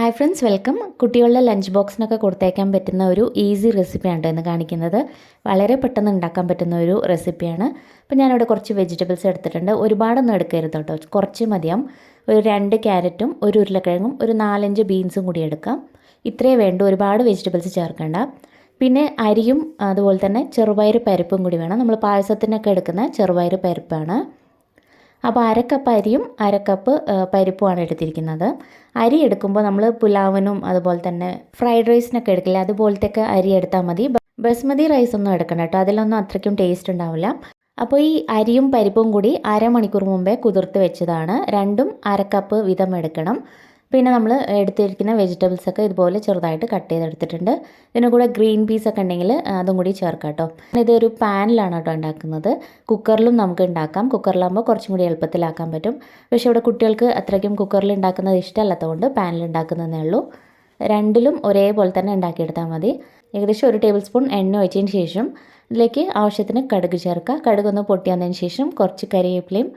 Hi friends, welcome. കുട്ടികളുടെ lunch ബോക്സിനൊക്കെ കൊടുത്തേക്കാൻ പറ്റുന്ന ഒരു ഈസി റെസിപ്പിയാണ് ഇന്ന് കാണിക്കുന്നത്. വളരെ പെട്ടെന്ന് ഉണ്ടാക്കാൻ പറ്റുന്ന ഒരു റെസിപ്പിയാണ്. അപ്പോൾ ഞാനിവിടെ കുറച്ച് വെജിറ്റബിൾസ് എടുത്തിട്ടുണ്ട്. ഒരുപാടൊന്നും എടുക്കരുത് കേട്ടോ, കുറച്ച് മതിയാവും. ഒരു 2 ക്യാരറ്റും ഒരു ഉരുളക്കിഴങ്ങും ഒരു 4-5 ബീൻസും കൂടി എടുക്കാം. ഇത്രയേ വേണ്ടൂ, ഒരുപാട് വെജിറ്റബിൾസ് ചേർക്കേണ്ട. പിന്നെ അരിയും അതുപോലെ തന്നെ ചെറുപയർ പരിപ്പും കൂടി വേണം. നമ്മൾ പായസത്തിനൊക്കെ എടുക്കുന്ന ചെറുപയർ പരിപ്പാണ്. അപ്പോൾ 1/2 കപ്പ് അരിയും 1/2 കപ്പ് പരിപ്പുമാണ് എടുത്തിരിക്കുന്നത്. അരി എടുക്കുമ്പോൾ നമ്മൾ പുലാവിനും അതുപോലെ തന്നെ ഫ്രൈഡ് റൈസിനൊക്കെ എടുക്കില്ല, അതുപോലത്തെയൊക്കെ അരി എടുത്താൽ മതി. ബസ്മതി റൈസ് ഒന്നും എടുക്കണം കേട്ടോ, അതിലൊന്നും അത്രയ്ക്കും ടേസ്റ്റ് ഉണ്ടാവില്ല. അപ്പോൾ ഈ അരിയും പരിപ്പും കൂടി അരമണിക്കൂർ മുമ്പേ കുതിർത്ത് വെച്ചതാണ്. രണ്ടും 1/2 കപ്പ് വീതം എടുക്കണം. പിന്നെ നമ്മൾ എടുത്തിരിക്കുന്ന വെജിറ്റബിൾസൊക്കെ ഇതുപോലെ ചെറുതായിട്ട് കട്ട് ചെയ്തെടുത്തിട്ടുണ്ട്. ഇതിന് കൂടെ ഗ്രീൻ പീസൊക്കെ ഉണ്ടെങ്കിൽ അതും കൂടി ചേർക്കാം കേട്ടോ. ഇതൊരു പാനിലാണ് കേട്ടോ ഉണ്ടാക്കുന്നത്. കുക്കറിലും നമുക്ക് ഉണ്ടാക്കാം. കുക്കറിലാകുമ്പോൾ കുറച്ചും കൂടി എളുപ്പത്തിലാക്കാൻ പറ്റും. പക്ഷേ ഇവിടെ കുട്ടികൾക്ക് അത്രയ്ക്കും കുക്കറിൽ ഉണ്ടാക്കുന്നത് ഇഷ്ടമല്ലാത്തതുകൊണ്ട് പാനിൽ ഉണ്ടാക്കുന്നതേ ഉള്ളൂ. രണ്ടിലും ഒരേപോലെ തന്നെ ഉണ്ടാക്കിയെടുത്താൽ മതി. ഏകദേശം 1 ടേബിൾ സ്പൂൺ എണ്ണ ഒഴിച്ചതിന് ശേഷം ഇതിലേക്ക് ആവശ്യത്തിന് കടുക് ചേർക്കുക. കടുകൊന്ന് പൊട്ടിയതിന് ശേഷം കുറച്ച് കരിവേപ്പിലയും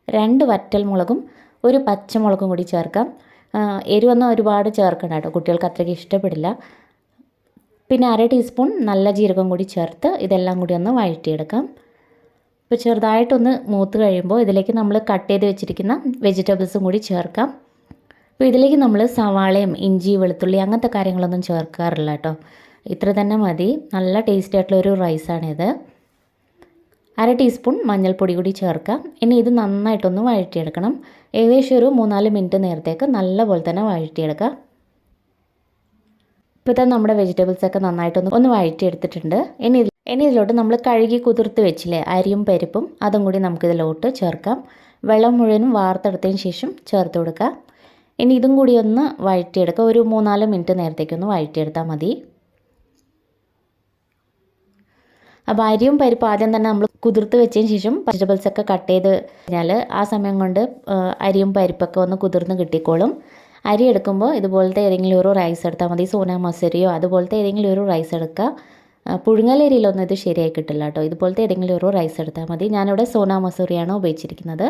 2 വറ്റൽമുളകും 1 പച്ചമുളകും കൂടി ചേർക്കാം. എരിവൊന്നും ഒരുപാട് ചേർക്കണം കേട്ടോ, കുട്ടികൾക്ക് അത്രയ്ക്ക് ഇഷ്ടപ്പെടില്ല. പിന്നെ 1/2 ടീസ്പൂൺ നല്ല ജീരകം കൂടി ചേർത്ത് ഇതെല്ലാം കൂടി ഒന്ന് വഴറ്റിയെടുക്കാം. ഇപ്പോൾ ചെറുതായിട്ടൊന്ന് മൂത്ത് കഴിയുമ്പോൾ ഇതിലേക്ക് നമ്മൾ കട്ട് ചെയ്ത് വെച്ചിരിക്കുന്ന വെജിറ്റബിൾസും കൂടി ചേർക്കാം. അപ്പോൾ ഇതിലേക്ക് നമ്മൾ സവാളയും ഇഞ്ചി വെളുത്തുള്ളി അങ്ങനത്തെ കാര്യങ്ങളൊന്നും ചേർക്കാറില്ല കേട്ടോ. ഇത്ര തന്നെ മതി. നല്ല ടേസ്റ്റി ആയിട്ടുള്ളൊരു റൈസാണിത്. 1/2 ടീസ്പൂൺ മഞ്ഞൾപ്പൊടി കൂടി ചേർക്കാം. ഇനി ഇത് നന്നായിട്ടൊന്ന് വഴറ്റിയെടുക്കണം. ഏകദേശം ഒരു 3-4 മിനിറ്റ് നേരത്തേക്ക് നല്ലപോലെ തന്നെ വഴറ്റിയെടുക്കാം. ഇപ്പോൾ തന്നെ നമ്മുടെ വെജിറ്റബിൾസൊക്കെ നന്നായിട്ടൊന്ന് വഴറ്റിയെടുത്തിട്ടുണ്ട്. ഇനി ഇതിലോട്ട് നമ്മൾ കഴുകി കുതിർത്ത് വെച്ചില്ലേ അരിയും പരിപ്പും, അതും കൂടി നമുക്കിതിലോട്ട് ചേർക്കാം. വെള്ളം മുഴുവനും വാർത്തെടുത്തതിന് ശേഷം ചേർത്ത് കൊടുക്കുക. ഇനി ഇതും കൂടി ഒന്ന് വഴറ്റിയെടുക്കുക. ഒരു 3-4 മിനിറ്റ് നേരത്തേക്കൊന്ന് വഴറ്റിയെടുത്താൽ മതി. അപ്പോൾ അരിയും പരിപ്പും ആദ്യം തന്നെ നമ്മൾ കുതിർത്ത് വെച്ചതിന് ശേഷം വെജിറ്റബിൾസൊക്കെ കട്ട് ചെയ്ത് കഴിഞ്ഞാൽ ആ സമയം കൊണ്ട് അരിയും പരിപ്പൊക്കെ ഒന്ന് കുതിർന്ന് കിട്ടിക്കോളും. അരി എടുക്കുമ്പോൾ ഇതുപോലത്തെ ഏതെങ്കിലും ഒരു റൈസ് എടുത്താൽ മതി. സോനാ മസൂരിയോ അതുപോലത്തെ ഏതെങ്കിലും ഒരു റൈസ് എടുക്കുക. പുഴുങ്ങലരിയിലൊന്നും ഇത് ശരിയായി കിട്ടില്ല കേട്ടോ. ഇതുപോലത്തെ ഏതെങ്കിലും ഒരു റൈസ് എടുത്താൽ മതി. ഞാനിവിടെ സോനാ മസൂരിയാണ് ഉപയോഗിച്ചിരിക്കുന്നത്.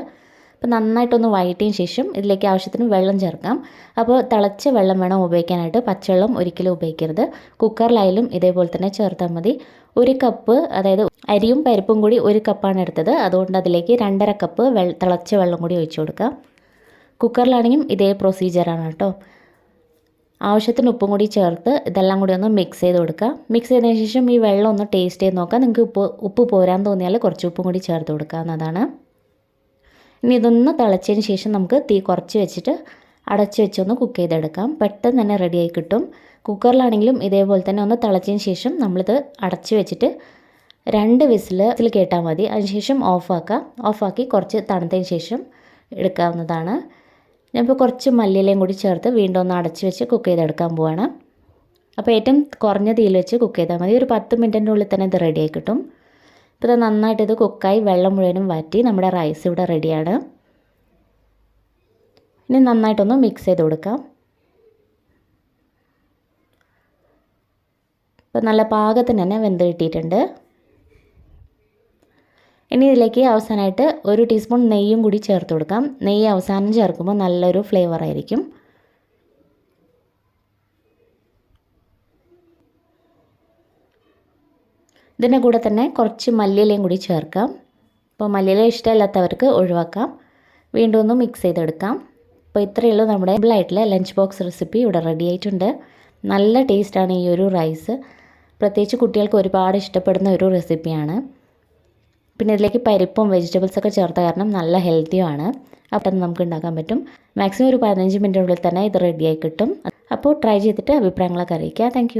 അപ്പോൾ നന്നായിട്ടൊന്ന് വഴറ്റിയതിന് ശേഷം ഇതിലേക്ക് ആവശ്യത്തിന് വെള്ളം ചേർക്കാം. അപ്പോൾ തിളച്ച വെള്ളം വേണം ഉപയോഗിക്കാനായിട്ട്, പച്ചവെള്ളം ഒരിക്കലും ഉപയോഗിക്കരുത്. കുക്കറിലായാലും ഇതേപോലെ തന്നെ ചേർത്താൽ മതി. 1 കപ്പ്, അതായത് അരിയും പരിപ്പും കൂടി 1 കപ്പാണ് എടുത്തത്. അതുകൊണ്ട് അതിലേക്ക് 2.5 കപ്പ് തിളച്ച വെള്ളം കൂടി ഒഴിച്ചു കൊടുക്കാം. കുക്കറിലാണെങ്കിലും ഇതേ പ്രൊസീജിയറാണ് കേട്ടോ. ആവശ്യത്തിന് ഉപ്പും കൂടി ചേർത്ത് ഇതെല്ലാം കൂടി ഒന്ന് മിക്സ് ചെയ്ത് കൊടുക്കുക. മിക്സ് ചെയ്തതിന് ശേഷം ഈ വെള്ളം ഒന്ന് ടേസ്റ്റ് ചെയ്ത് നോക്കാം. നിങ്ങൾക്ക് ഉപ്പ് പോരാൻ തോന്നിയാൽ കുറച്ച് ഉപ്പും കൂടി ചേർത്ത് കൊടുക്കാവുന്നതാണ്. ഇനി ഇതൊന്ന് തിളച്ചതിന് ശേഷം നമുക്ക് തീ കുറച്ച് വെച്ചിട്ട് അടച്ച് വെച്ചൊന്ന് കുക്ക് ചെയ്തെടുക്കാം. പെട്ടെന്ന് തന്നെ റെഡിയായി കിട്ടും. കുക്കറിലാണെങ്കിലും ഇതേപോലെ തന്നെ ഒന്ന് തിളച്ചതിന് ശേഷം നമ്മളിത് അടച്ച് വെച്ചിട്ട് 2 വിസിൽ കേട്ടാൽ മതി. അതിനുശേഷം ഓഫാക്കി കുറച്ച് തണുത്തതിന് ശേഷം എടുക്കാവുന്നതാണ്. ഞാനിപ്പോൾ കുറച്ച് മല്ലിയിലയും കൂടി ചേർത്ത് വീണ്ടും ഒന്ന് അടച്ച് വെച്ച് കുക്ക് ചെയ്തെടുക്കാൻ പോവാണ്. അപ്പോൾ ഏറ്റവും കുറഞ്ഞ തീയിൽ വെച്ച് കുക്ക് ചെയ്താൽ മതി. ഒരു 10 മിനിറ്റിൻ്റെ ഉള്ളിൽ തന്നെ ഇത് റെഡിയായി കിട്ടും. ഇപ്പോൾ ഇത് നന്നായിട്ട് ഇത് കുക്കായി വെള്ളം മുഴുവനും വറ്റി നമ്മുടെ റൈസ് ഇവിടെ റെഡിയാണ്. ഇനി നന്നായിട്ടൊന്ന് മിക്സ് ചെയ്ത് കൊടുക്കാം. ഇപ്പോൾ നല്ല പാകത്തിന് തന്നെ വെന്ത് കിട്ടിയിട്ടുണ്ട്. ഇനി ഇതിലേക്ക് അവസാനമായിട്ട് 1 ടീസ്പൂൺ നെയ്യും കൂടി ചേർത്ത് കൊടുക്കാം. നെയ്യ് അവസാനം ചേർക്കുമ്പോൾ നല്ലൊരു ഫ്ലേവർ ആയിരിക്കും. ഇതിൻ്റെ കൂടെ തന്നെ കുറച്ച് മല്ലിയിലയും കൂടി ചേർക്കാം. അപ്പോൾ മല്ലിയില ഇഷ്ടമില്ലാത്തവർക്ക് ഒഴിവാക്കാം. വീണ്ടും ഒന്ന് മിക്സ് ചെയ്തെടുക്കാം. അപ്പോൾ ഇത്രയേ ഉള്ളൂ, നമ്മുടെ സിമ്പിളായിട്ടുള്ള ലഞ്ച് ബോക്സ് റെസിപ്പി ഇവിടെ റെഡി ആയിട്ടുണ്ട്. നല്ല ടേസ്റ്റാണ് ഈ ഒരു റൈസ്. പ്രത്യേകിച്ച് കുട്ടികൾക്ക് ഒരുപാട് ഇഷ്ടപ്പെടുന്ന ഒരു റെസിപ്പിയാണ്. പിന്നെ ഇതിലേക്ക് പരിപ്പും വെജിറ്റബിൾസൊക്കെ ചേർത്ത കാരണം നല്ല ഹെൽത്തിയുമാണ്. അപ്പം നമുക്ക് ഉണ്ടാക്കാൻ പറ്റും. മാക്സിമം ഒരു 15 മിനിറ്റിനുള്ളിൽ തന്നെ ഇത് റെഡിയായി കിട്ടും. അപ്പോൾ ട്രൈ ചെയ്തിട്ട് അഭിപ്രായങ്ങളൊക്കെ അറിയിക്കുക. താങ്ക്